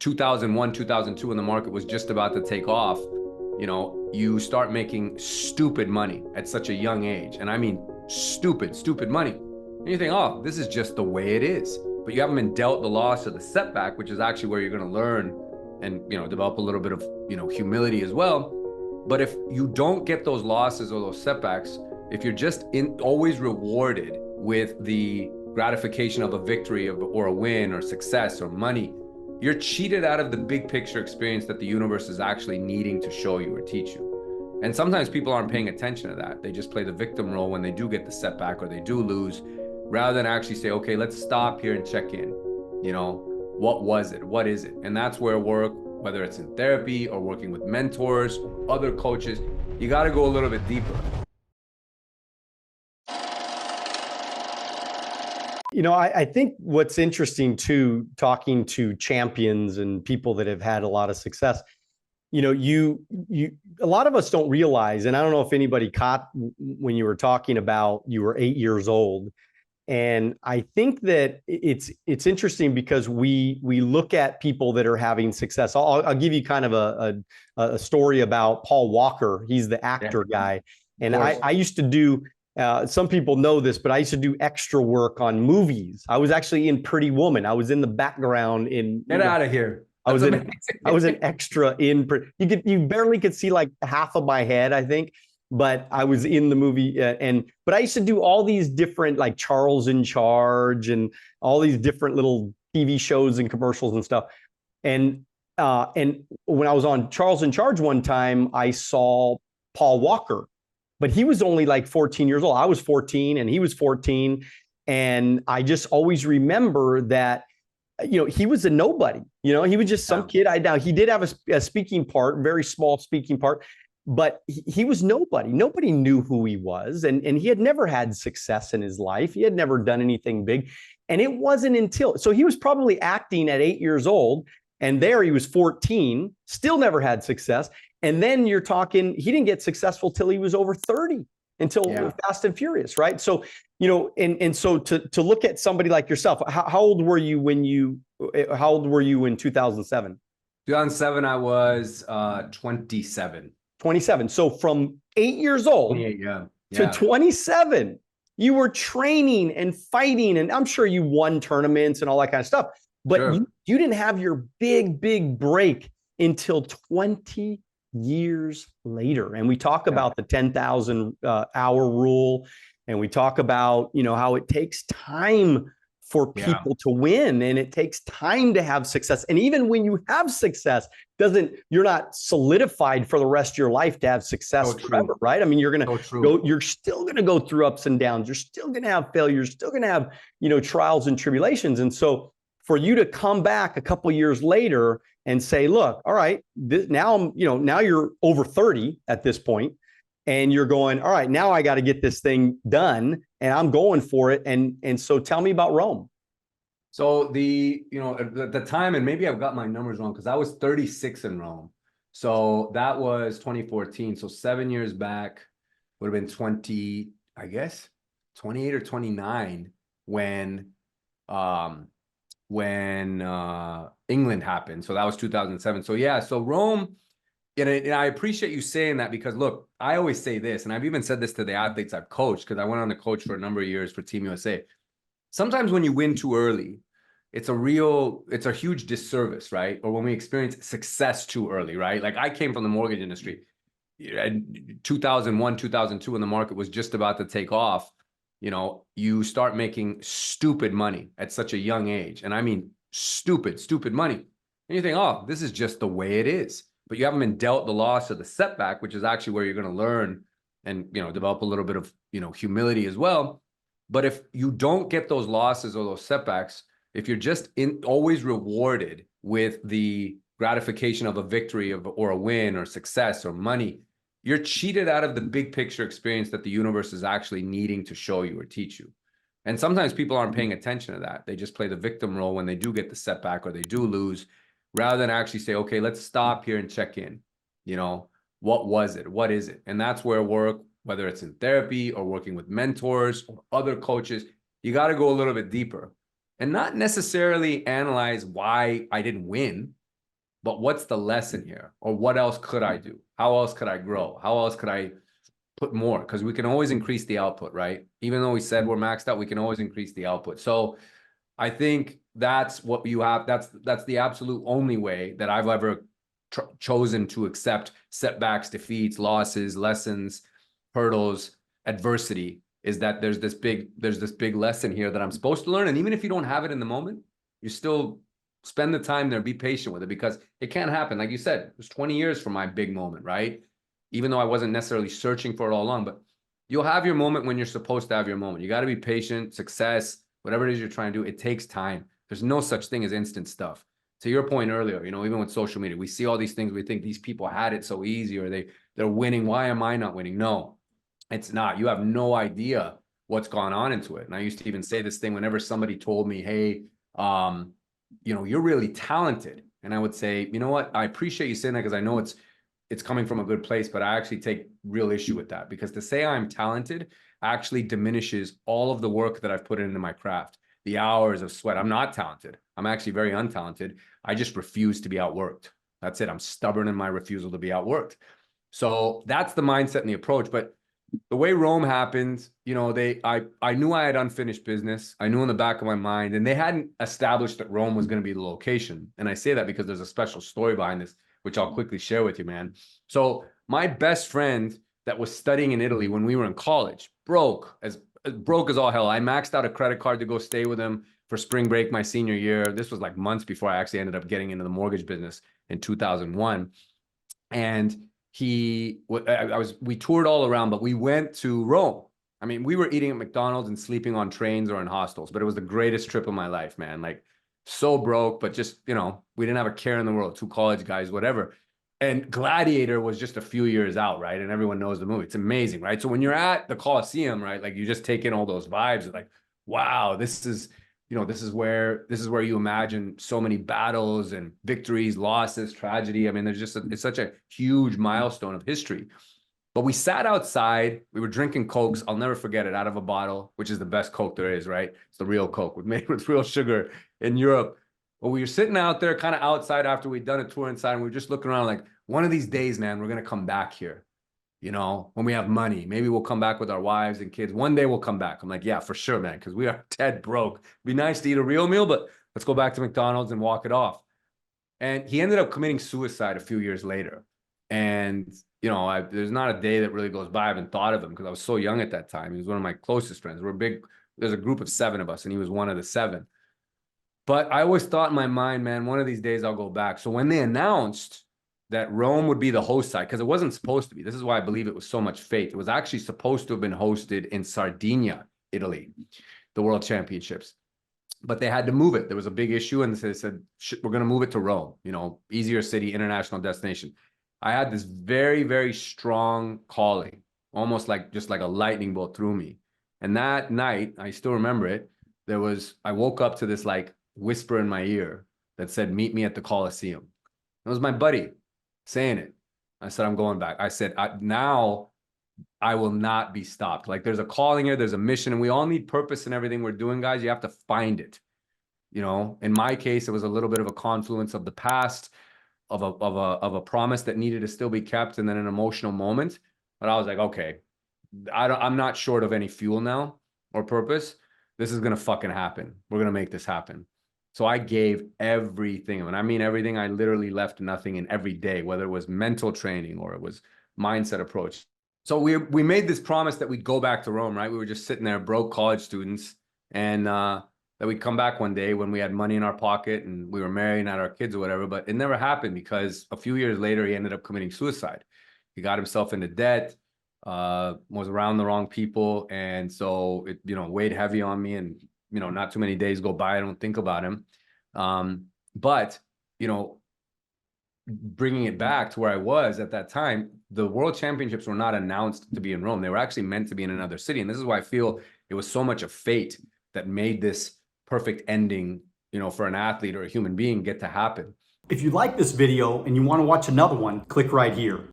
2001, 2002, when the market was just about to take off, you start making stupid money at such a young age. And I mean, stupid money. And you think, oh, this is just the way it is. But you haven't been dealt the loss of the setback, which is actually where you're going to learn and, develop a little bit of, humility as well. But if you don't get those losses or those setbacks, if you're just always rewarded with the gratification of a victory or a win or success or money, you're cheated out of the big picture experience that the universe is actually needing to show you or teach you. And sometimes people aren't paying attention to that. They just play the victim role when they do get the setback or they do lose, rather than actually say, okay, let's stop here and check in. What was it? What is it? And that's where work, whether it's in therapy or working with mentors, other coaches, you got to go a little bit deeper. I think what's interesting too, talking to champions and people that have had a lot of success, a lot of us don't realize, and I don't know if anybody caught when you were talking about you were 8 years old. And I think that it's interesting because we look at people that are having success. I'll give you kind of a story about Paul Walker. He's the actor guy. And I used to do, some people know this, but I used to do extra work on movies. I was actually in Pretty Woman. I was in the background in. Get out of here. I was an extra in. You barely could see like half of my head, I think. But I was in the movie, but I used to do all these different, like Charles in Charge and all these different little TV shows and commercials and stuff. And when I was on Charles in Charge one time, I saw Paul Walker, but he was only like 14 years old. I was 14 and he was 14. And I just always remember that, he was a nobody, he was just some kid. He did have a speaking part, very small speaking part, but he was nobody. Nobody knew who he was. And he had never had success in his life. He had never done anything big. And it wasn't until, so he was probably acting at 8 years old. And there he was 14, still never had success. And then you're talking, he didn't get successful till he was over 30, until Fast and Furious, right? So, and so to look at somebody like yourself, how old were you in 2007? 2007, I was 27. 27. So from 8 years old to 27, you were training and fighting. And I'm sure you won tournaments and all that kind of stuff. But you didn't have your big break until 20 years later. And we talk about the 10,000 hour rule. And we talk about, how it takes time for people to win, and it takes time to have success. And even when you have success, you're not solidified for the rest of your life to have success forever, right? I mean, you're still going to go through ups and downs. You're still going to have failures, still going to have, trials and tribulations. And so for you to come back a couple of years later and say, look, all right, now you're over 30 at this point, and you're going, all right, now I got to get this thing done, and I'm going for it. And so tell me about Rome. So at the time, and maybe I've got my numbers wrong, because I was 36 in Rome. So that was 2014. So 7 years back would have been 28 or 29 when England happened. So that was 2007. So so Rome, and I appreciate you saying that, because look, I always say this, and I've even said this to the athletes I've coached, because I went on to coach for a number of years for Team USA. Sometimes when you win too early, it's a huge disservice, right? Or when we experience success too early, right? Like I came from the mortgage industry in 2001, 2002, when the market was just about to take off. You start making stupid money at such a young age. And I mean, stupid money. And you think, oh, this is just the way it is. But you haven't been dealt the loss of the setback, which is actually where you're going to learn and, develop a little bit of, humility as well. But if you don't get those losses or those setbacks, if you're just always rewarded with the gratification of a victory or a win or success or money, you're cheated out of the big picture experience that the universe is actually needing to show you or teach you. And sometimes people aren't paying attention to that. They just play the victim role when they do get the setback or they do lose, rather than actually say, okay, let's stop here and check in. What was it? What is it? And that's where work, whether it's in therapy or working with mentors or other coaches, you got to go a little bit deeper and not necessarily analyze why I didn't win. but what's the lesson here? Or what else could I do? How else could I grow? How else could I put more? Because we can always increase the output, right? Even though we said we're maxed out, we can always increase the output. So I think that's what you have. That's the absolute only way that I've ever chosen to accept setbacks, defeats, losses, lessons, hurdles, adversity, is that there's this big lesson here that I'm supposed to learn. And even if you don't have it in the moment, you still spend the time there, be patient with it, because it can't happen. Like you said, it was 20 years from my big moment, right? Even though I wasn't necessarily searching for it all along, but you'll have your moment when you're supposed to have your moment. You got to be patient. Success, whatever it is you're trying to do, it takes time. There's no such thing as instant stuff. To your point earlier, even with social media, we see all these things. We think these people had it so easy, or they're winning. Why am I not winning? No, it's not. You have no idea what's gone on into it. And I used to even say this thing whenever somebody told me, hey, you're really talented. And I would say, you know what? I appreciate you saying that, because I know it's coming from a good place, but I actually take real issue with that, because to say I'm talented actually diminishes all of the work that I've put into my craft, the hours of sweat. I'm not talented. I'm actually very untalented. I just refuse to be outworked. That's it. I'm stubborn in my refusal to be outworked. So that's the mindset and the approach. But the way Rome happened, I knew I had unfinished business. I knew in the back of my mind, and they hadn't established that Rome was going to be the location. And I say that because there's a special story behind this, which I'll quickly share with you, man. So my best friend that was studying in Italy when we were in college, broke as all hell. I maxed out a credit card to go stay with him for spring break my senior year. This was like months before I actually ended up getting into the mortgage business in 2001. And we toured all around, but we went to Rome. I mean, we were eating at McDonald's and sleeping on trains or in hostels, but it was the greatest trip of my life, man. Like, so broke, but just, we didn't have a care in the world, two college guys, whatever. And Gladiator was just a few years out, right? And everyone knows the movie. It's amazing, right? So when you're at the Coliseum, right, like you just take in all those vibes, like, wow, this is where you imagine so many battles and victories, losses, tragedy. I mean, it's such a huge milestone of history. But we sat outside, we were drinking Cokes. I'll never forget it, out of a bottle, which is the best Coke there is, right? It's the real Coke, made with real sugar in Europe. But we were sitting out there kind of outside after we'd done a tour inside, and we were just looking around like, one of these days, man, we're going to come back here. When we have money, maybe we'll come back with our wives and kids. One day we'll come back. I'm like, yeah, for sure, man, because we are dead broke. It'd be nice to eat a real meal, but let's go back to McDonald's and walk it off. And he ended up committing suicide a few years later. And, there's not a day that really goes by I haven't thought of him, because I was so young at that time. He was one of my closest friends. There's a group of 7 of us, and he was one of the 7. But I always thought in my mind, man, one of these days I'll go back. So when they announced that Rome would be the host site, because it wasn't supposed to be. This is why I believe it was so much fate. It was actually supposed to have been hosted in Sardinia, Italy, the World Championships. But they had to move it. There was a big issue, and they said, we're going to move it to Rome, easier city, international destination. I had this very, very strong calling, almost just like a lightning bolt through me. And that night, I still remember it, I woke up to this like whisper in my ear that said, meet me at the Coliseum. It was my buddy saying it. I said, I'm going back. I said, now I will not be stopped. Like, there's a calling here, there's a mission, and we all need purpose in everything we're doing, guys. You have to find it. In my case, it was a little bit of a confluence of the past, of a promise that needed to still be kept, and then an emotional moment. But I was like, okay, I'm not short of any fuel now or purpose. This is going to fucking happen. We're going to make this happen. So I gave everything. And when I mean everything, I literally left nothing in every day, whether it was mental training or it was mindset approach. So we made this promise that we'd go back to Rome, right? We were just sitting there, broke college students, and that we'd come back one day when we had money in our pocket and we were married and had our kids or whatever. But it never happened, because a few years later, he ended up committing suicide. He got himself into debt, was around the wrong people. And so it, weighed heavy on me, and, not too many days go by, I don't think about him. But, bringing it back to where I was at that time, the World Championships were not announced to be in Rome. They were actually meant to be in another city. And this is why I feel it was so much of fate that made this perfect ending, for an athlete or a human being get to happen. If you like this video and you want to watch another one, click right here.